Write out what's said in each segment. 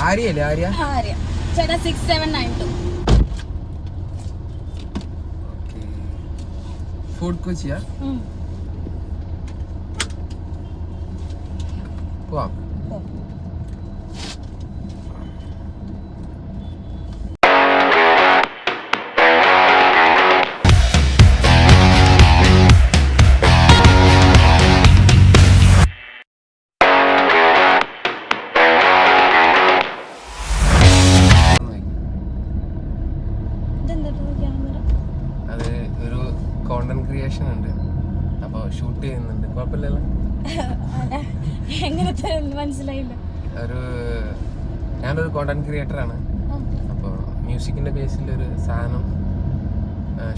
ആര്യല്ലേ? ആര്യ ചേട്ടാ 6792. ഫുഡ് കൊച്ചിയാ? പോവാം. അത് ഒരു കോണ്ടന്റ് ക്രിയേഷൻ ഉണ്ട്, അപ്പൊ ഷൂട്ട് ചെയ്യുന്നുണ്ട്. കുഴപ്പമില്ലല്ലോ? എങ്ങനത്തെ മനസ്സിലായില്ല. ഞാനൊരു കോണ്ടന്റ് ക്രിയേറ്റർ ആണ്. അപ്പൊ മ്യൂസിക്കിന്റെ ബേസിൽ ഒരു സാധനം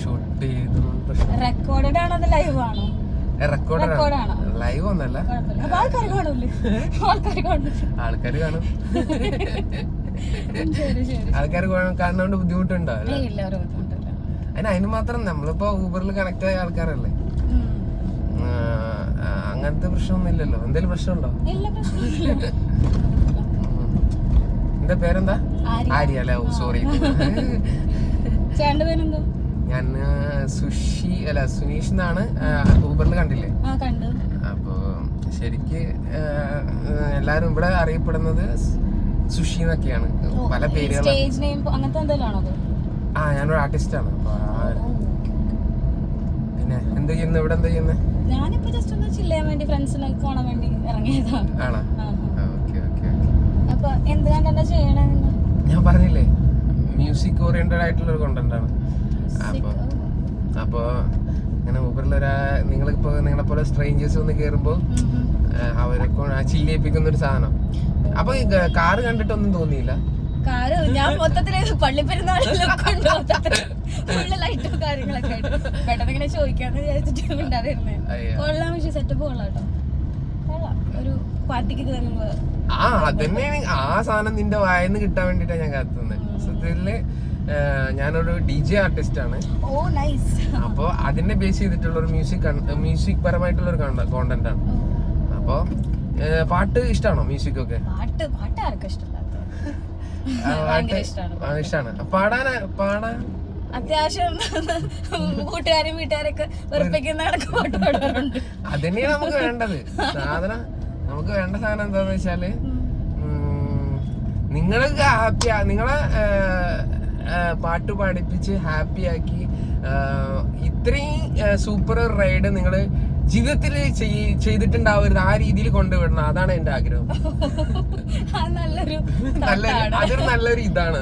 ഷൂട്ട് ചെയ്തു. റെക്കോർഡഡ് ആണോ അത് ലൈവ് ആണോ? റെക്കോർഡാണ്, ലൈവ് ഒന്നല്ല. ആൾക്കാർ കാണും. ആൾക്കാർ കാണുന്നോണ്ട് ബുദ്ധിമുട്ടുണ്ടോ? അതിന് മാത്രം നമ്മളിപ്പോ ഊബറിൽ കണക്ട് ആയ ആൾക്കാരല്ലേ, അങ്ങനത്തെ പ്രശ്നമൊന്നും ഇല്ലല്ലോ. എന്തെങ്കിലും പ്രശ്നമുണ്ടോ? എന്റെ പേരെന്താ? ആര്യ അല്ലേ? സോറി. ഞാൻ സുനീഷ് എന്നാണ്. ഊബറിൽ കണ്ടില്ലേ? അപ്പൊ ശരിക്ക് എല്ലാരും ഇവിടെ അറിയപ്പെടുന്നത് സുഷി എന്നൊക്കെയാണ്. പല പേരുകളും. ഞാനൊരു ആർട്ടിസ്റ്റ് ആണ്. പിന്നെ എന്ത് ചെയ്യുന്നു ഇവിടെ? എന്താ ചെയ്യുന്നത്? ഞാനിപ്പോ ജസ്റ്റ് ഒന്ന് ചില്ല് ചെയ്യാൻ വേണ്ടി ഫ്രണ്ട്സിനെ കാണാൻ വേണ്ടി ഇറങ്ങിയതാണ്. ആണോ? ഓക്കേ. അപ്പൊ എന്ത് കണ്ടാ ചെയ്യണേ? ഞാൻ പറഞ്ഞില്ലേ, മ്യൂസിക് ഓറിയന്റഡ് ആയിട്ടുള്ള ഒരു കോണ്ടന്റ് ആണ്. അപ്പൊ ഇങ്ങനെ ഊബറിൽ നിങ്ങളിപ്പോ നിങ്ങളെ പോലെ സ്ട്രേഞ്ചേഴ്സ് വന്ന് കേറുമ്പോ അവരൊക്കെ ചില്ലിയിപ്പിക്കുന്ന ഒരു സാധനം. അപ്പൊ ഈ കാറ് കണ്ടിട്ടൊന്നും തോന്നിയില്ല? ഞാൻ മൊത്തത്തില് പള്ളിപ്പെരുന്നാളിലും ലൈറ്റും കാര്യങ്ങളൊക്കെ ആയിട്ട് പെട്ടെന്ന് ഇങ്ങനെ ചോദിക്കാന്ന് വിചാരിച്ചിട്ട് ഉണ്ടായിരുന്നേ. കൊള്ളാം, പക്ഷെ സെറ്റപ്പ് കൊള്ളാം കേട്ടോ. കൊള്ളാം, ഒരു പാർട്ടിക്ക് കയറുമ്പോ അതന്നെയാണ് ആ സാധനം നിന്റെ വായന്ന് കിട്ടാൻ വേണ്ടിട്ടാ ഞാൻ കാത്തുന്നത്. സത്യത്തില് ഞാനൊരു DJ ആർട്ടിസ്റ്റ് ആണ്. അപ്പൊ അതിനെ ബേസ് ചെയ്തിട്ടുള്ള ഒരു മ്യൂസിക് പരമായിട്ടുള്ള ഒരു കോണ്ടന്റ് ആണ്. അപ്പൊ പാട്ട് ഇഷ്ടമാണോ? മ്യൂസിക് ഒക്കെ പാട്ട് ആർക്കും ഇഷ്ടമാണ്. പാടാൻ അത്യാവശ്യം കൂട്ടുകാരും വീട്ടുകാരൊക്കെ വെറുപ്പിക്കുന്ന പാട്ട് പാടാറുണ്ട്. അതന്നെയാണ് നമുക്ക് വേണ്ടത് സാധനം. നമുക്ക് വേണ്ട സാധനം എന്താന്ന് വെച്ചാല്, നിങ്ങൾക്ക് ഹാപ്പിയാ, നിങ്ങളെ പാട്ട് പാടിപ്പിച്ച് ഹാപ്പിയാക്കി ഇത്രയും സൂപ്പർ റൈഡ് നിങ്ങള് ജീവിതത്തിൽ ചെയ്തിട്ടുണ്ടാവരുത്. ആ രീതിയിൽ കൊണ്ടുവിടണം. അതാണ് എന്റെ ആഗ്രഹം. അതൊരു നല്ലൊരു ഇതാണ്.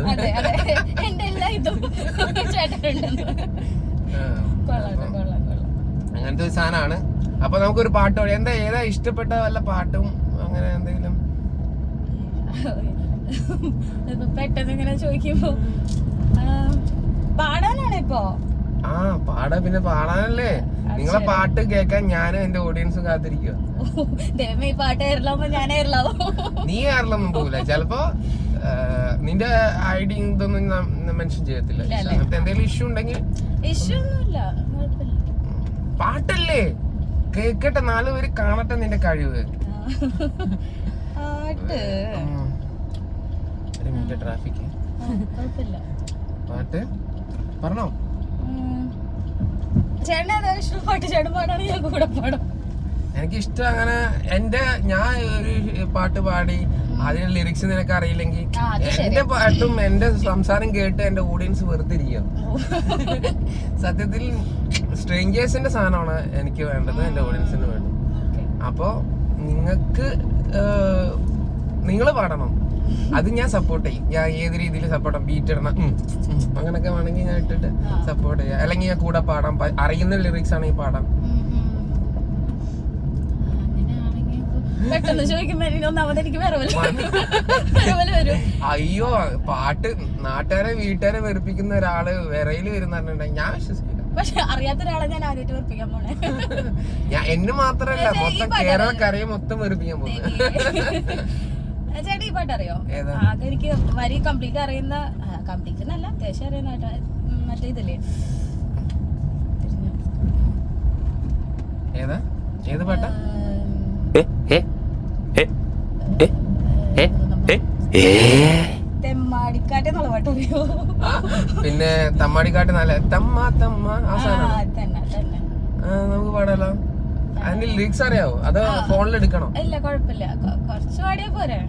അങ്ങനത്തെ ഒരു സാധനമാണ്. അപ്പൊ നമുക്കൊരു പാട്ട് പാടി. ഏതാ ഇഷ്ടപ്പെട്ട വല്ല പാട്ടും അങ്ങനെ എന്തെങ്കിലും? പെട്ടെന്ന് ഇങ്ങനെ ചോദിക്കുമ്പോ പാടാനാണ് ഇപ്പൊ. പാടാ, പിന്നെ പാടാനല്ലേ. നിങ്ങളെ പാട്ട് കേൾക്കാൻ ഞാനും എന്റെ ഓഡിയൻസും കാത്തിരിക്കുക. നീ കേരളമൊന്നും പോകില്ല. ചിലപ്പോ നിന്റെ ഐഡി ഇതൊന്നും മെൻഷൻ ചെയ്യത്തില്ല. അങ്ങനത്തെ എന്തെങ്കിലും ഇഷ്യൂ ഉണ്ടെങ്കിൽ പാട്ടല്ലേ കേക്കട്ടെ, 4 പേര് കാണട്ടെ നിന്റെ കഴിവ്. ട്രാഫിക് പാട്ട് പറഞ്ഞോ? എനിക്കിഷ്ടം അങ്ങനെ. ഞാൻ ഒരു പാട്ട് പാടി അതിന് ലിറിക്സ് നിനക്ക് അറിയില്ലെങ്കിൽ എന്റെ പാട്ടും എന്റെ സംസാരം കേട്ട് എന്റെ ഓഡിയൻസ് വെറുതെ ഇരിക്കും. സത്യത്തിൽ സ്ട്രേഞ്ചേഴ്സിന്റെ സാധനമാണ് എനിക്ക് വേണ്ടത്, എന്റെ ഓഡിയൻസിന് വേണ്ടത്. അപ്പൊ നിങ്ങൾ പാടണം, അത് ഞാൻ സപ്പോർട്ട് ചെയ്യും. ഞാൻ ഏത് രീതിയിൽ സപ്പോർട്ട് ചെയ്യാം, ബീറ്റ് ഇടണം അങ്ങനൊക്കെ വേണമെങ്കിൽ ഞാൻ ഇട്ടിട്ട് സപ്പോർട്ട് ചെയ്യാം. അല്ലെങ്കിൽ ഞാൻ കൂടെ പാടാം, അറിയുന്ന ലിറിക്സ് ആണെങ്കിൽ പാടാം. അയ്യോ, പാട്ട് നാട്ടുകാരെ വീട്ടുകാരെ വെറുപ്പിക്കുന്ന ഒരാള് വിറയില് വരുന്നുണ്ടെങ്കിൽ ഞാൻ വിശ്വസിക്കില്ല. പക്ഷെ അറിയാത്ത ഒരാളെ ഞാൻ ആദ്യമായിട്ട് വെറുപ്പിക്കാൻ പോണേ. ഞാൻ എന്നെ മാത്രല്ല, മൊത്തം കേരളക്കരയെ മൊത്തം വെറുപ്പിക്കാൻ പോകുന്നത്. ചേട്ടാ ഈ പാട്ട് അറിയോ? അതെനിക്ക് വരി കംപ്ലീറ്റ് അറിയുന്ന, കംപ്ലീറ്റ് എന്നല്ല അത്യാവശ്യം അറിയുന്ന മറ്റേ ഇതില്ലേ, ഏത് പാട്ടാ? തെമ്മാടിക്കാറ്റ് എന്നുള്ള പാട്ട് അറിയോ? പിന്നെ തമ്മാടിക്കാട്ട് നല്ല തമ്മ തമ്മ ആ സാധനം നമുക്ക് പാടാലോ. അതിന്റെ ലിറിക്സ് അറിയാവോ? അത് ഫോണിൽ എടുക്കണോ? ഇല്ല കുഴപ്പമില്ല, കുറച്ച് പാടിയാ പോരെ.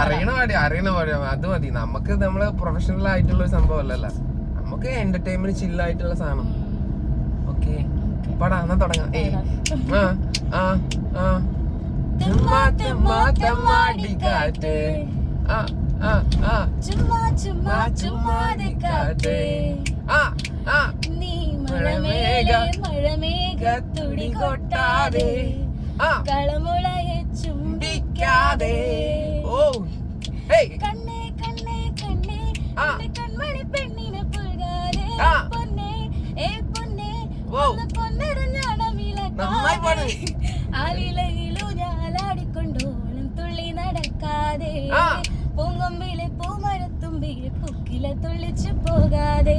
അറിയണ പാടിയാ അത് മതി. നമുക്ക് നമ്മള് പ്രൊഫഷണൽ ആയിട്ടുള്ള ഒരു സംഭവം അല്ലല്ലോ, നമുക്ക് എന്റർടൈൻമെന്റ് ചില്ലായിട്ടുള്ള സാധനം. ഓക്കെ പാടാ, എന്നാ തുടങ്ങാം. തെമ്മാടിക്കാറ്റ് നീ മഴമേഘത്തുടി കൊട്ടാതെ കളമുളയെ ചുംബിക്കാതെ കണ്ണേ കണ്ണേ കണ്ണേ കൺമണി പെണ്ണിനെ പുൽകാതെ പൊന്നേ ഏ പൊന്നേ പൊന്നരഞ്ഞാണമിളക്കാതെ ആലിലയിലു ഞാലാടിക്കൊണ്ടോളം തുള്ളി നടക്കാതെ പൂങ്കൊമ്പിലെ പൂമരത്തുമ്പിലെ പുക്കിലെ തുള്ളിച്ചു പോകാതെ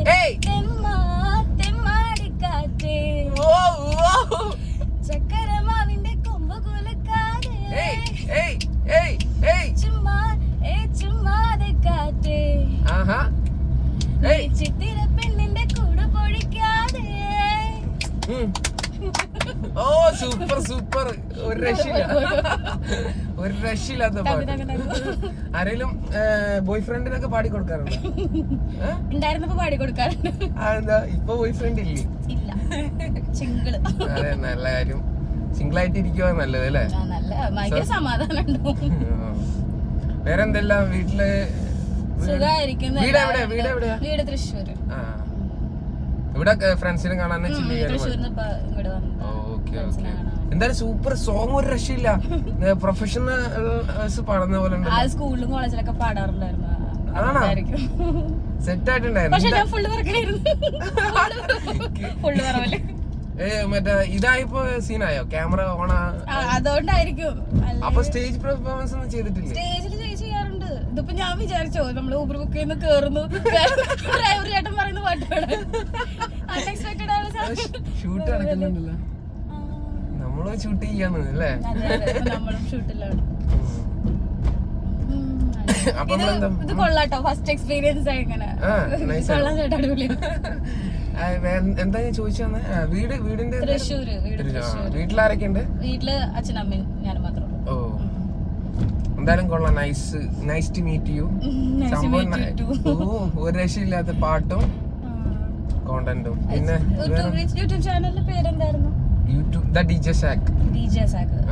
തെമ്മാടിക്കാറ്റേ ചക്കരമാവിന്റെ കൊമ്പ് കുലക്കാതെ ചുമ്മാതെ കാറ്റേ ചിത്തിര പെണ്ണിന്റെ കൂട് പൊഴിക്കാതെ. ഓ സൂപ്പർ സൂപ്പർ, ഒരു രക്ഷയില്ലാത്ത പാട്ട്. ആരെങ്കിലും ബോയ് ഫ്രണ്ടിനൊക്കെ പാടി കൊടുക്കാറുണ്ടോ? ഉണ്ടായിരുന്നപ്പോ പാടി കൊടുക്കാറുണ്ട്. അതെന്താ ഇപ്പൊ ബോയ് ഫ്രണ്ട് ഇല്ലേ? ഇല്ല, സിംഗിള്. അതെ, നല്ല കാര്യം. സിംഗിൾ ആയിട്ട് ഇരിക്കുക നല്ലത് അല്ലേ? ഭയങ്കര സമാധാനം. വേറെന്തെല്ലാം വീട്ടില്? വീട് തൃശ്ശൂര്. ഇവിടെ ഫ്രണ്ട്സിനെ കാണാൻ എന്തായാലും സൂപ്പർ സോങ്, ഒരു രക്ഷയില്ല. പ്രൊഫഷണൽസ് പാടുന്ന പോലെ സ്കൂളിലും കോളേജിലൊക്കെ പാടാറുണ്ടായിരുന്നു. സെറ്റ് ആയിട്ടുണ്ടായിരുന്നു. മറ്റേ ഇതായിപ്പോ സീനായോ? ക്യാമറ ഓണാ അതുകൊണ്ടായിരിക്കും. അപ്പൊ സ്റ്റേജ് പെർഫോമൻസ് ഒന്നും ചെയ്തിട്ടില്ല? സ്റ്റേജിൽ ചെയ്യാറുണ്ട്. ഇതിപ്പോ ഞാൻ വിചാരിച്ചോ നമ്മള് ഊബർ ബുക്ക് ചെയ്യുന്ന കേറുന്നു, ഡ്രൈവർ ചേട്ടൻ പറയുന്ന പാട്ട് പാടാൻ. അൺഎക്സ്പെക്ടഡ് ആണ്. ഷൂട്ട് നടക്കുന്നുണ്ടല്ലോ, നമ്മള് ഷൂട്ട് ചെയ്യാന്ന് അല്ലേ? നമ്മളും ഷൂട്ടിലാണ്. ഇത് കൊള്ളാട്ടോ, ഫസ്റ്റ് എക്സ്പീരിയൻസ് ആയിങ്ങനെ. കൊള്ളാൻ ചേട്ടാ, അടിപൊളിയാണ്. എന്താ ഞാൻ ചോദിച്ചത്? വീടിന്റെ തൃശ്ശൂര്. വീട്ടിലാരൊക്കെ ഉണ്ട്? വീട്ടില് അച്ഛനമ്മയും ഞാനും മാത്രമേ ഉള്ളൂ. ഓ, എന്തായാലും കൊള്ളാം. Nice to meet you. ഒരു രക്ഷയില്ലാത്ത പാട്ടും കോണ്ടന്റും. പിന്നെ യൂട്യൂബ് ചാനലിന്റെ പേരെന്തായിരുന്നു? DJ Sack.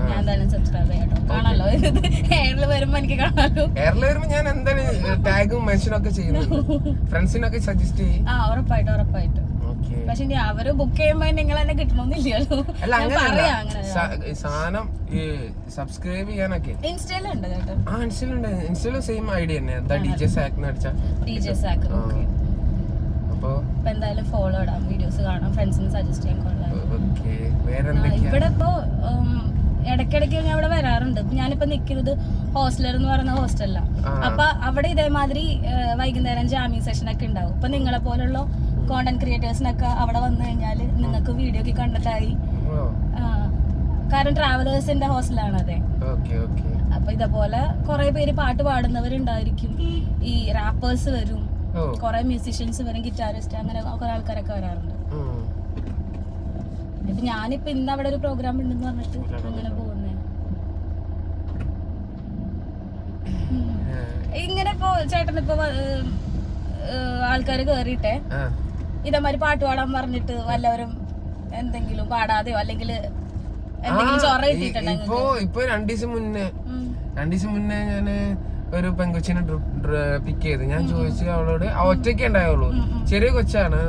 ഞാൻ എന്തായാലും സബ്സ്ക്രൈബ് ചെയ്യാട്ടോ, കാണാലോ. എയറിൽ വരുമ്പോ എനിക്ക് കാണാലോ. എയറിൽ വരുമ്പോ ഞാൻ എന്തായാലും ടാഗും മെൻഷനും ഒക്കെ ചെയ്യുന്നുണ്ട്. ഫ്രണ്ട്സിനൊക്കെ സജസ്റ്റ് ചെയ്യും. ഉറപ്പായിട്ടും. പക്ഷെ അവര് ബുക്ക് ചെയ്യുമ്പോ നിങ്ങൾ തന്നെ കിട്ടണമെന്നില്ലല്ലോ. അല്ല, അങ്ങനെ സാധനം സബ്സ്ക്രൈബ് ചെയ്യാനൊക്കെ ഇൻസ്റ്റയിലുണ്ട് കേട്ടോ. ഇൻസ്റ്റയിലും സെയിം ഐഡിയ തന്നെ. DJ Sack എന്ന് അടിച്ചാ DJ Sack. അപ്പൊ എന്തായാലും ഫോളോ ഇടാം, വീഡിയോസ് കാണാം, ഫ്രണ്ട്സിന് സജസ്റ്റ് ചെയ്യാൻ കൊള്ളാം. ഇവിടെ ഇപ്പോ ഇടയ്ക്കിടയ്ക്ക് ഞാൻ ഇവിടെ വരാറുണ്ട്. ഞാനിപ്പോ നിക്കുന്നത് ഹോസ്റ്റലർ എന്ന് പറയുന്ന ഹോസ്റ്റലിലാണ്. അപ്പൊ അവിടെ ഇതേമാതിരി വൈകുന്നേരം ജാമ്യം സെഷൻ ഒക്കെ ഉണ്ടാവും. ഇപ്പൊ നിങ്ങളെ പോലുള്ള കോണ്ടന്റ് ക്രിയേറ്റേഴ്സിനൊക്കെ അവിടെ വന്നു കഴിഞ്ഞാല് നിങ്ങൾക്ക് വീഡിയോ ഒക്കെ കണ്ടിട്ടായി. കാരണം ട്രാവലേഴ്സിന്റെ ഹോസ്റ്റലാണ് അതെ. അപ്പൊ ഇതേപോലെ കുറെ പേര് പാട്ട് പാടുന്നവരുണ്ടായിരിക്കും, ഈ റാപ്പേഴ്സ് വരും, കുറെ മ്യൂസീഷ്യൻസ് വരും, ഗിറ്റാറിസ്റ്റ്, അങ്ങനെ കുറെ ആൾക്കാരൊക്കെ വരാറുണ്ട്. ഇപ്പൊ ഞാനിപ്പോ ഇന്ന് അവിടെ ഒരു പ്രോഗ്രാം ഉണ്ടെന്ന് പറഞ്ഞിട്ട് അങ്ങനെ പോകുന്നേ. ഇങ്ങനെ ഇപ്പൊ ചേട്ടനിപ്പോ ആൾക്കാര് കേറിയിട്ടെ ഇതേമാതിരി പാട്ട് പാടാൻ പറഞ്ഞിട്ട് വല്ലവരും എന്തെങ്കിലും പാടാതെയോ അല്ലെങ്കിൽ എന്തെങ്കിലും ചൊറ കിട്ടിയിട്ടുണ്ടെങ്കിൽ? ഇപ്പൊ രണ്ടു ദിവസം മുന്നേ ഞാന് ഒരു പെങ്കൊച്ചിനെ പിക്ക് ചെയ്ത് ഞാൻ ചോദിച്ചു അവളോട്. ഒറ്റയ്ക്കേ ഉണ്ടായുള്ളൂ, ചെറിയ കൊച്ചാണ്.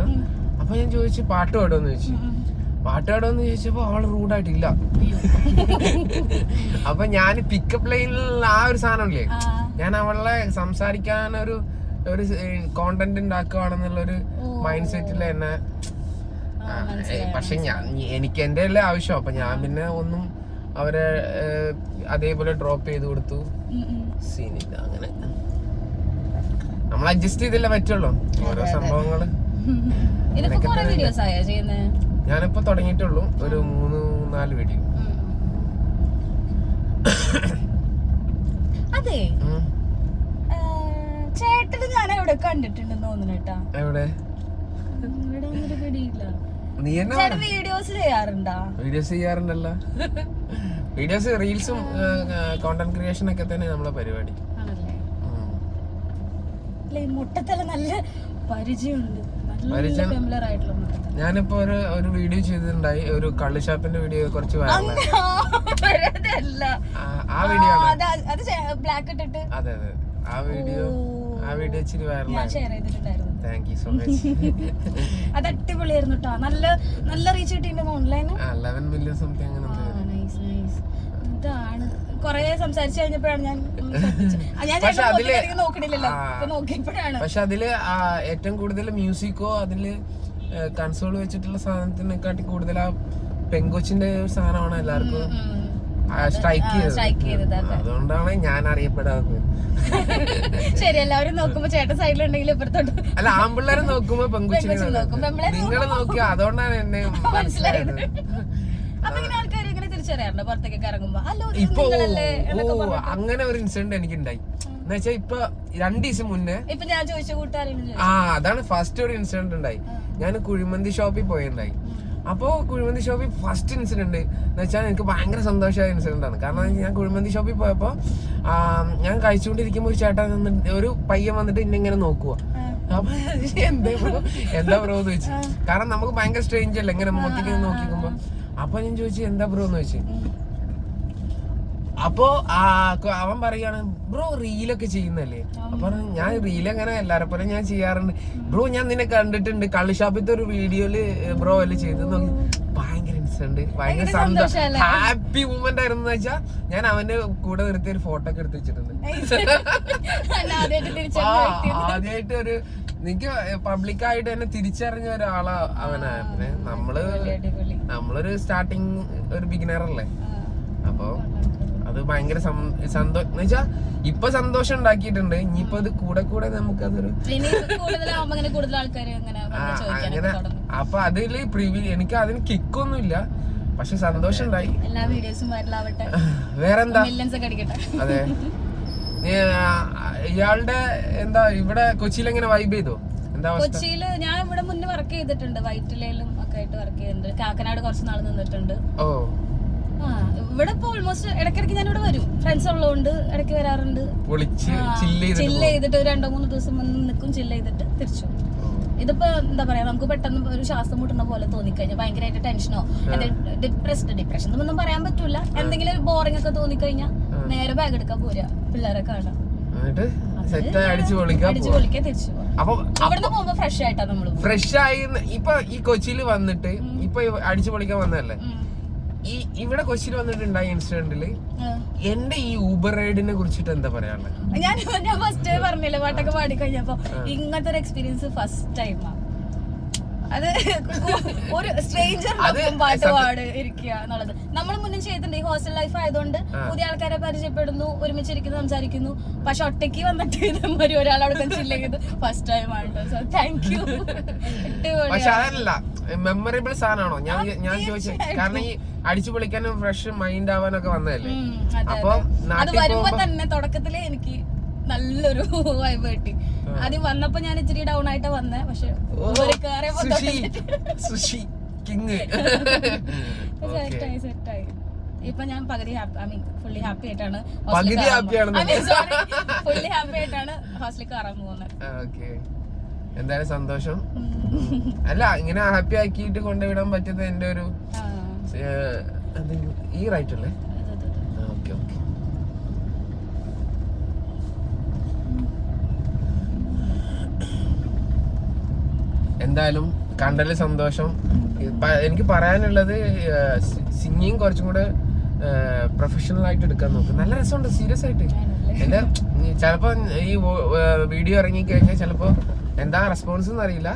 അപ്പൊ ഞാൻ ചോദിച്ചു പാട്ട് പാടുമെന്ന് ചോദിച്ചു. പാട്ടുപാടുമെന്ന് ചോദിച്ചപ്പോ അവള് റൂഡായിട്ടില്ല. അപ്പൊ ഞാൻ പിക്കപ്പ് ലൈനിൽ ആ ഒരു സാധനമില്ലേ, ഞാൻ അവളെ സംസാരിക്കാൻ ഒരു കോണ്ടന്റ് ഉണ്ടാക്കുകയാണെന്നുള്ളൊരു മൈൻഡ് സെറ്റിൽ തന്നെ. പക്ഷെ എനിക്ക് എന്റെ അല്ലേ ആവശ്യം. അപ്പൊ ഞാൻ പിന്നെ ഒന്നും അവരെ അതേപോലെ ഡ്രോപ്പ് ചെയ്ത് കൊടുത്തു. സീനില്ല, അങ്ങനെ നമ്മൾ അഡ്ജസ്റ്റ് ചെയ്തല്ലേ പറ്റുള്ളൂ ഓരോ സംഭവങ്ങള്. ഞാനിപ്പോ തുടങ്ങിയിട്ടുള്ളൂ, ഒരു 3-4 വീഡിയോ. കണ്ടിട്ടുണ്ടെന്ന് തോന്നുന്നു കേട്ടാ. എവിടെ? ഇവിടെ ഒന്നും പിടിയില്ല. നീ എന്നാ വീഡിയോസ് ചെയ്യാറുണ്ടോ? വീഡിയോസ് ചെയ്യാറുണ്ടല്ലോ. വീഡിയോസ്, റീൽസും കോണ്ടന്റ് ക്രിയേഷൻ ഒക്കെ തന്നെ നമ്മളെ പരിപാടി. മുട്ടത്തല നല്ല പരിചയമുണ്ട്. ഞാനിപ്പോ ഒരു വീഡിയോ ചെയ്തിട്ടുണ്ടായി, ഒരു കള്ളുഷാപ്പിന്റെ വീഡിയോ, കുറച്ച് ആ വീഡിയോ അതെ അതെ, ആ വീഡിയോ ഇച്ചിരി വൈറലായി. Thank you so much. അത് അടിപൊളിയായിരുന്നു കേട്ടോ. നല്ല റീച്ച് കിട്ടിയിട്ടുണ്ടോ ഓൺലൈന്? 11 മില്യൺ സംതിങ് അങ്ങനെ. ഇതാണ് കൊറേ സംസാരിച്ചു കഴിഞ്ഞപ്പോഴാണ് ഞാൻ നോക്കണില്ലല്ലോ, നോക്കിയപ്പോഴാണ്. പക്ഷെ അതില് ഏറ്റവും കൂടുതൽ മ്യൂസിക്കോ അതില് കൺസോൾ വെച്ചിട്ടുള്ള സാധനത്തിനെക്കാട്ടി കൂടുതൽ ആ പെങ്കൊച്ചിന്റെ ഒരു സാധനമാണ് എല്ലാവർക്കും സ്ട്രൈക്ക് ചെയ്തത്. അതുകൊണ്ടാണ് ഞാൻ അറിയപ്പെടാത്തത്. ശരി, എല്ലാവരും നോക്കുമ്പോ ചേട്ടൻ സൈഡിലുണ്ടെങ്കിൽ ഇപ്പുറത്തോട്ട് അല്ല, ആമ്പിള്ളേരെ നോക്കുമ്പോ പെങ്കൊച്ചിനെ നിങ്ങളെ നോക്കി, അതുകൊണ്ടാണ് എന്നെ മനസ്സിലായത്. അപ്പൊ ഇങ്ങനെ ആൾക്കാർ ഇങ്ങനെ തിരിച്ചറിയാറുണ്ട് പുറത്തേക്കൊക്കെ ഇറങ്ങുമ്പോ? ഇപ്പൊ അങ്ങനെ ഒരു ഇൻസിഡന്റ് എനിക്ക് ഉണ്ടായി. എന്ന് വെച്ചാൽ ഇപ്പൊ 2 ദിവസം മുന്നേ ഇപ്പൊ ഞാൻ ചോദിച്ച കൂട്ടുകാരാണ്. അതാണ് ഫസ്റ്റ് ഒരു ഇൻസിഡന്റ് ഉണ്ടായി. ഞാൻ കുഴിമന്തി ഷോപ്പിൽ പോയിട്ടുണ്ടായി. അപ്പോ കുഴിമന്തി ഷോപ്പിൽ ഫസ്റ്റ് ഇൻസിഡന്റ് എന്ന് വെച്ചാൽ എനിക്ക് ഭയങ്കര സന്തോഷമായ ഇൻസിഡന്റ് ആണ്. കാരണം ഞാൻ കുഴിമന്തി ഷോപ്പിൽ പോയപ്പോ ഞാൻ കഴിച്ചുകൊണ്ടിരിക്കുമ്പോ ഒരു ചേട്ടൻ ഒരു പയ്യൻ വന്നിട്ട് ഇന്നിങ്ങനെ നോക്കുക. അപ്പൊ എന്താ ബ്രോ എന്ന് ചോദിച്ചു. കാരണം നമുക്ക് ഭയങ്കര സ്ട്രേഞ്ച് അല്ലേ ഇങ്ങനെ മുഖത്തേക്ക് നോക്കിക്കുമ്പോ. അപ്പൊ ഞാൻ ചോദിച്ചു എന്താ ബ്രോ എന്ന് ചോദിച്ചു. അപ്പൊ അവൻ പറയാണ്, ബ്രോ റീലൊക്കെ ചെയ്യുന്നല്ലേ? അപ്പൊ ഞാൻ റീൽ അങ്ങനെ എല്ലാരെ പോലെ ഞാൻ ചെയ്യാറുണ്ട് ബ്രോ, ഞാൻ നിന്നെ കണ്ടിട്ടുണ്ട് കള്ളുഷാപ്പിത്തെ ഒരു വീഡിയോയില് ബ്രോ അല്ലേ ചെയ്ത് നോക്കി. ഭയങ്കര ഇൻസിഡന്റ്, ഭയങ്കര സന്തോഷം, ഹാപ്പി മൂമെന്റ് ആയിരുന്നു. വെച്ചാ ഞാൻ അവന്റെ കൂടെ നിർത്തി ഒരു ഫോട്ടോ ഒക്കെ എടുത്ത് വെച്ചിട്ടുണ്ട്. ആദ്യമായിട്ട് ഒരു എനിക്ക് പബ്ലിക്കായിട്ട് തന്നെ തിരിച്ചറിഞ്ഞ ഒരാളാ അവനാ. പിന്നെ നമ്മളൊരു സ്റ്റാർട്ടിങ് ഒരു ബിഗിനർ അല്ലേ. അപ്പൊ അത് ഭയങ്കര സന്തോഷം വെച്ചാ ഇപ്പൊ സന്തോഷം ഉണ്ടാക്കിയിട്ടുണ്ട്. ഇനിയിപ്പോ അത് കൂടെ കൂടെ നമുക്ക് അതൊരു അങ്ങനെ. അപ്പൊ അതില് എനിക്ക് അതിന് കിക്കൊന്നുമില്ല, പക്ഷെ സന്തോഷം ഉണ്ടായി. വേറെന്താ? അതെ, ഇയാളുടെ എന്താ ഇവിടെ കൊച്ചിയിൽ എങ്ങനെ വൈബ് ചെയ്തോ? എന്താ കൊച്ചിയില് ഞാൻ ഇവിടെ മുന്നേ വർക്ക് ചെയ്തിട്ടുണ്ട്, വൈറ്റിലയിലും ഒക്കെ ആയിട്ട് വർക്ക് ചെയ്തിട്ടുണ്ട്. കാക്കനാട് കുറച്ച് നാൾ നിന്നിട്ടുണ്ട്. ഇവിടെ ഇപ്പൊ ഓൾമോസ്റ്റ് ഇടയ്ക്കിടയ്ക്ക് ഞാൻ ഇവിടെ വരും, ഫ്രണ്ട്സ് ഉള്ളതുകൊണ്ട് ഇടയ്ക്ക് വരാറുണ്ട്. ചില്ല് ചെയ്തിട്ട് 2-3 ദിവസം വന്ന് നിൽക്കും, ചില്ല് ചെയ്തിട്ട് തിരിച്ചു. ഇതിപ്പോ എന്താ പറയാ, നമുക്ക് പെട്ടെന്ന് ഒരു ശ്വാസം മുട്ടുന്ന പോലെ തോന്നിക്കഴിഞ്ഞാൽ, ഭയങ്കരമായിട്ട് ടെൻഷനോ ഡിപ്രഷൻ ഒന്നും പറയാൻ പറ്റൂല, എന്തെങ്കിലും ബോറിംഗ് ഒക്കെ തോന്നിക്കഴിഞ്ഞാൽ നേരെ ബാഗ് എടുക്കാൻ പോരാ, പിള്ളേരെ കാണാം, അടിച്ചു പൊളിക്കാൻ തിരിച്ചു. അവിടുന്ന് പോകുമ്പോ ഫ്രഷ് ആയിട്ടാ നമ്മള്. ഫ്രഷ് ആയി ഇപ്പൊ ഈ കൊച്ചിയിൽ വന്നിട്ട് ഇപ്പൊ അടിച്ചു പൊളിക്കാൻ വന്നതല്ലേ. ഇവിടെ കൊച്ചിയിൽ വന്നിട്ടുണ്ടായ ഇൻസിഡന്റില് എന്റെ ഈ ഊബർ റൈഡിനെ കുറിച്ചിട്ട് എന്താ പറയാനുള്ളത്? ഞാൻ ഫസ്റ്റ് പറഞ്ഞില്ലേ പാട്ടൊക്കെ പാടിക്കഴിഞ്ഞപ്പോ, ഇങ്ങനത്തെ ഒരു എക്സ്പീരിയൻസ് ഫസ്റ്റ് ടൈമാ. അത് ഒരു സ്ട്രേഞ്ചർ പാട്ട് പാട് ഇരിക്കുക എന്നുള്ളത് നമ്മൾ മുന്നേ ചെയ്തിട്ടുണ്ട്. ഈ ഹോസ്റ്റൽ ലൈഫ് ആയതുകൊണ്ട് പുതിയ ആൾക്കാരെ പരിചയപ്പെടുന്നു, ഒരുമിച്ചിരിക്കുന്നു, സംസാരിക്കുന്നു. പക്ഷെ ഒറ്റയ്ക്ക് വന്നിട്ട് ഇതുമാതിരി ഒരാളോട് ചില്ലിയത് ഫസ്റ്റ് ടൈം ആണ്. So thank you. പക്ഷെ അതല്ല മെമ്മറബിൾ സാധനമാണോ ഞാൻ ചോദിച്ചത്. കാരണം ഈ അടിച്ചു പൊളിക്കാനും ഫ്രഷ് മൈൻഡ് ആവാനൊക്കെ വന്നതല്ലേ. അപ്പൊ അത് വരുമ്പോ തന്നെ തുടക്കത്തില് എനിക്ക് നല്ലൊരു വൈബ് കിട്ടി. ആദ്യം വന്നപ്പോ ഞാൻ ഇച്ചിരി ഡൗൺ ആയിട്ടാ വന്നേ, പക്ഷെ സെറ്റായി. ഇപ്പൊ ഞാൻ പകുതി ഫുള്ളി ഹാപ്പി ആയിട്ടാണ് ഹോസ്റ്റലിൽ കയറാൻ പോകുന്നത്. എന്തായാലും സന്തോഷം. അല്ല, ഇങ്ങനെ ഹാപ്പി ആക്കിയിട്ട് കൊണ്ടുവിടാൻ പറ്റുന്നത് എന്റെ ഒരു ഈ റൈറ്റ് അല്ലേ? Okay okay. എന്തായാലും കണ്ടതിൽ സന്തോഷം. എനിക്ക് പറയാനുള്ളത് സിംഗിങ് കുറച്ചും കൂടെ പ്രൊഫഷണൽ ആയിട്ട് എടുക്കാൻ നോക്കും. നല്ല രസമുണ്ട്, സീരിയസ് ആയിട്ട്. എന്റെ ചിലപ്പോ ഈ വീഡിയോ ഇറങ്ങിക്കഴിഞ്ഞാൽ ചിലപ്പോ എന്താ റെസ്പോൺസ് എന്ന് അറിയില്ല.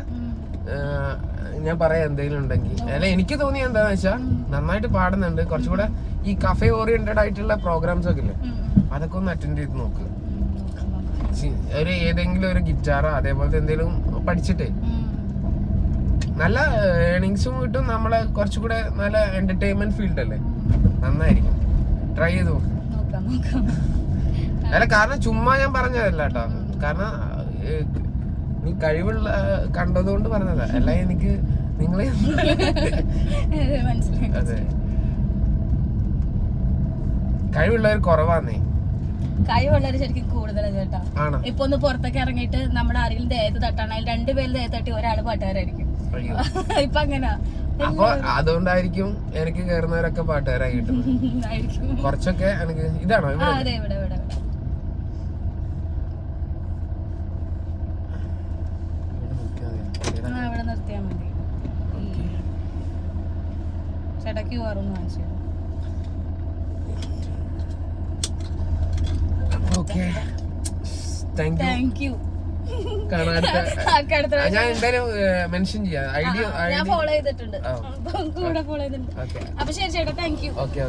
ഞാൻ പറയാം എന്തെങ്കിലും ഉണ്ടെങ്കിൽ. അല്ല, എനിക്ക് തോന്നിയ എന്താന്ന് വെച്ചാൽ നന്നായിട്ട് പാടുന്നുണ്ട്. കുറച്ചുകൂടെ ഈ കഫേ ഓറിയന്റഡ് ആയിട്ടുള്ള പ്രോഗ്രാംസ് ഒക്കെ ഇല്ലേ, അതൊക്കെ ഒന്ന് അറ്റൻഡ് ചെയ്ത് നോക്ക്. ഒരു ഏതെങ്കിലും ഒരു ഗിറ്റാറോ അതേപോലത്തെ എന്തെങ്കിലും പഠിച്ചിട്ടേ നല്ല ഏണിങ്സും കിട്ടും. നമ്മളെ കുറച്ചുകൂടെ നല്ല എന്റർടൈൻമെന്റ് ഫീൽഡ് അല്ലേ, നന്നായിരിക്കും. ട്രൈ ചെയ്ത് നോക്ക്. അല്ല, കാരണം ചുമ്മാ ഞാൻ പറഞ്ഞതല്ല കേട്ടോ. കാരണം നീ കഴിവുള്ള കണ്ടതുകൊണ്ട് പറഞ്ഞതാ, അല്ല എനിക്ക് നിങ്ങളെ മനസ്സിലായി. അതെ, കഴിവുള്ളവർ കുറവാന്നേ. കഴിവുള്ളവര് ശരിക്കും കൂടുതലാണ് ചേട്ടാ. ആണോ? ഇപ്പൊ ഒന്ന് പുറത്തൊക്കെ ഇറങ്ങിയിട്ട് നമ്മുടെ ആരെങ്കിലും ദേഹത്ത് തട്ടാണെങ്കിൽ 2 പേര് ദേഹത്ത് തട്ടി ഒരാള് പാട്ടുകാരായിരിക്കും. ഇപ്പൊ അങ്ങനെ. അപ്പൊ അതുകൊണ്ടായിരിക്കും എനിക്ക് കയറുന്നവരൊക്കെ പാട്ടുകാരായി കിട്ടുന്നത്. കുറച്ചൊക്കെ എനിക്ക് ഇതാണോ ഇവിടെ ഇവിടെ നിർത്തിയാ മതി. ചേട്ടാക്ക് വേറൊന്ന് കാണിച്ചു. Thank you. ഞാൻ എന്തായാലും മെൻഷൻ ചെയ്യാം. ഐഡിയ ഞാൻ ഫോളോ ചെയ്തിട്ടുണ്ട്, കൂടെ ഫോളോ ചെയ്തിട്ടുണ്ട്. അപ്പൊ ശരി ചേട്ടാ, താങ്ക് യു. ഓക്കെ.